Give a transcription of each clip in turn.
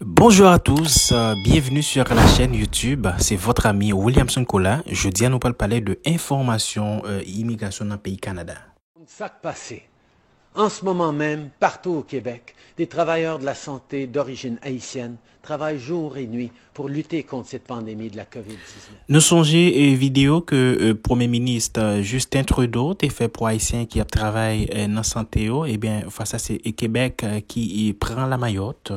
Bonjour à tous, bienvenue sur la chaîne YouTube. C'est votre ami Williamson Kola. Jeudi, nous parler de information immigration dans le pays Canada. Ça passé. En ce moment même, partout au Québec, des travailleurs de la santé d'origine haïtienne travaillent jour et nuit pour lutter contre cette pandémie de la COVID-19. Nous songez vidéo que Premier ministre Justin Trudeau a fait pour Haïtiens qui travaillent dans la santé. Eh bien, face à c'est Québec qui prend la Mayotte.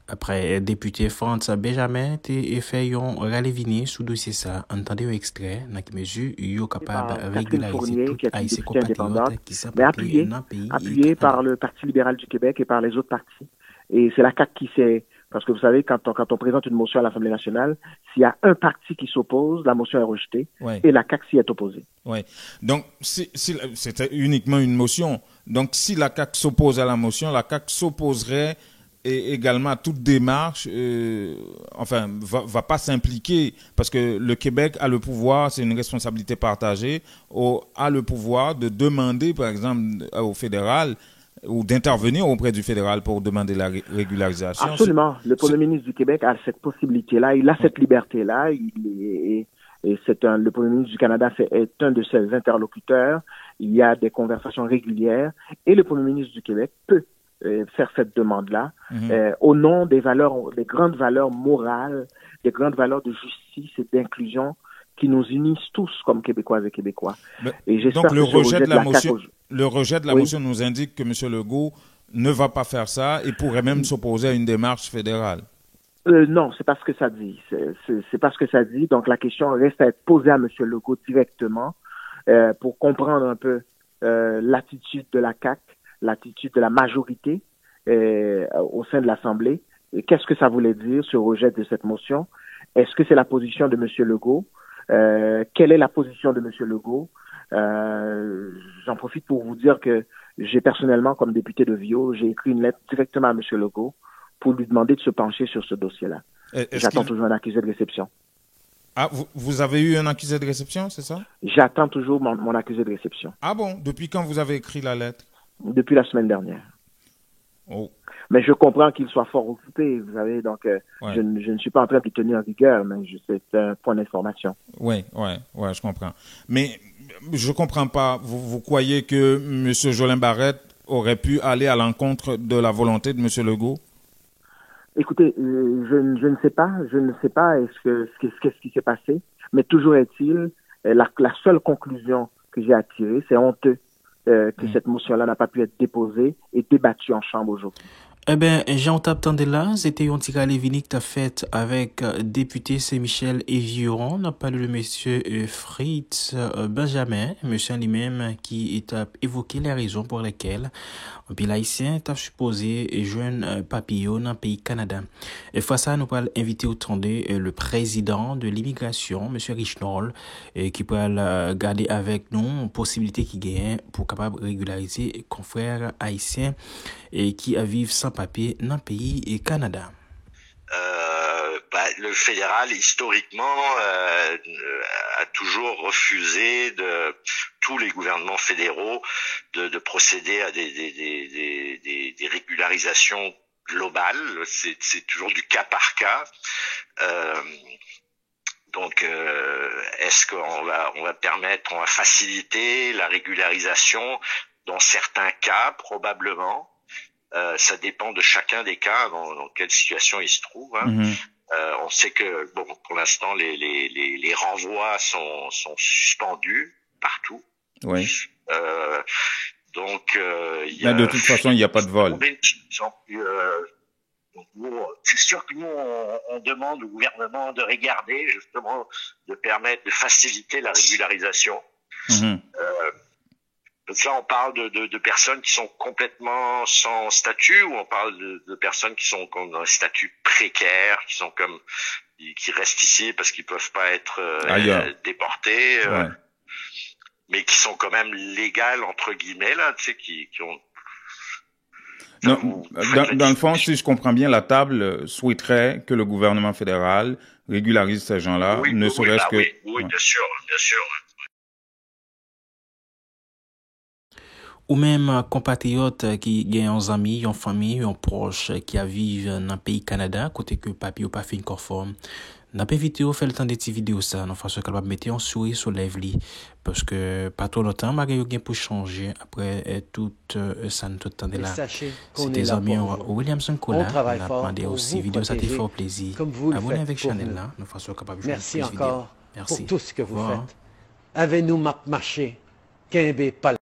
Après, député France Benjamin a fait un rallye sous dossier ça. Entendez un extrait dans qui mesure il est capable de régulariser tout Haïtien compatriote qui s'est appelé dans le pays. Appuyé par le Parti libéral du Québec et par les autres partis. Et c'est la CAQ qui s'est... Parce que vous savez, quand on présente une motion à l'Assemblée nationale, s'il y a un parti qui s'oppose, la motion est rejetée et la CAQ s'y est opposée. Oui. Donc, si c'était uniquement une motion. Donc, si la CAQ s'oppose à la motion, la CAQ s'opposerait et également à toute démarche, va pas s'impliquer parce que le Québec a le pouvoir, c'est une responsabilité partagée, a le pouvoir de demander, par exemple, au fédéral ou d'intervenir auprès du fédéral pour demander la régularisation. Absolument. Le Premier ministre du Québec a cette possibilité-là, il a cette liberté-là, le Premier ministre du Canada est un de ses interlocuteurs, il y a des conversations régulières et le Premier ministre du Québec peut faire cette demande-là au nom des grandes valeurs morales, des grandes valeurs de justice et d'inclusion qui nous unissent tous comme Québécoises et Québécois. Donc le rejet de la motion nous indique que M. Legault ne va pas faire ça et pourrait même s'opposer à une démarche fédérale. Non, c'est pas ce que ça dit. C'est pas ce que ça dit. Donc la question reste à être posée à M. Legault directement pour comprendre un peu l'attitude de la CAQ, l'attitude de la majorité au sein de l'Assemblée. Qu'est-ce que ça voulait dire, ce rejet de cette motion? Est-ce que c'est la position de M. Legault? Quelle est la position de M. Legault? J'en profite pour vous dire que j'ai personnellement, comme député de Viau, j'ai écrit une lettre directement à M. Legault pour lui demander de se pencher sur ce dossier-là. J'attends toujours un accusé de réception. Ah, vous avez eu un accusé de réception, c'est ça? J'attends toujours mon accusé de réception. Ah bon? Depuis quand vous avez écrit la lettre? Depuis la semaine dernière. Oh. Mais je comprends qu'il soit fort occupé, vous savez, donc je ne suis pas en train de tenir en rigueur, mais c'est un point d'information. Oui, je comprends. Mais je comprends pas, vous croyez que M. Jolin Barrette aurait pu aller à l'encontre de la volonté de M. Legault? Écoutez, je ne sais pas qu'est-ce qui s'est passé, mais toujours est-il, la seule conclusion que j'ai à tirer, c'est honteux que cette motion-là n'a pas pu être déposée et débattue en chambre aujourd'hui. Eh bien, j'entends de là, c'était un petit rallye que tu as fait avec député Saint-Michel Évioron. On a parlé de monsieur Fritz Benjamin, monsieur lui-même qui a évoqué les raisons pour lesquelles puis l'haïtien t'a supposé joindre papillon dans le pays Canada. Et face à ça, nous allons inviter au tendé le président de l'immigration, monsieur Richnol, qui peut garder avec nous une possibilité qui gagne pour capable régulariser confrères haïtiens et qui vivent sans papier dans le pays Canada. Le fédéral, historiquement, a toujours refusé tous les gouvernements fédéraux de procéder à des régularisations globales. C'est toujours du cas par cas. Donc, est-ce qu'on va faciliter la régularisation dans certains cas, probablement. Ça dépend de chacun des cas, dans quelle situation il se trouve. On sait que pour l'instant les renvois sont suspendus partout. Oui. Mais de toute façon, il n'y a pas de vol. C'est sûr que nous on demande au gouvernement de regarder justement, de permettre de faciliter la régularisation. Donc là, on parle de personnes qui sont complètement sans statut, ou on parle de personnes qui sont dans un statut précaire, qui restent ici parce qu'ils peuvent pas être déportés, mais qui sont quand même légales entre guillemets là, tu sais, qui ont. Non, dans le fond, si je comprends bien, la table souhaiterait que le gouvernement fédéral régularise ces gens-là, Oui, bien sûr. ou même compatriotes qui ont un ami, une famille, un proche qui vivent dans le pays Canada, côté que papier ou pas fait une conforme. N'a pas invité au faire le temps de ces vidéos ça, de façon qu'elle va mettre un sourire sur lèvres parce que pas trop longtemps, malgré que pour changer après tout ça nous tout temps de là. C'était amis Williamson Cola, on a demandé aussi vidéo ça te fait plaisir. Abonnez avec Chanel là, de façon capable de faire Merci encore Merci pour tout ce que vous faites. Avez-nous marché, Quimbe pas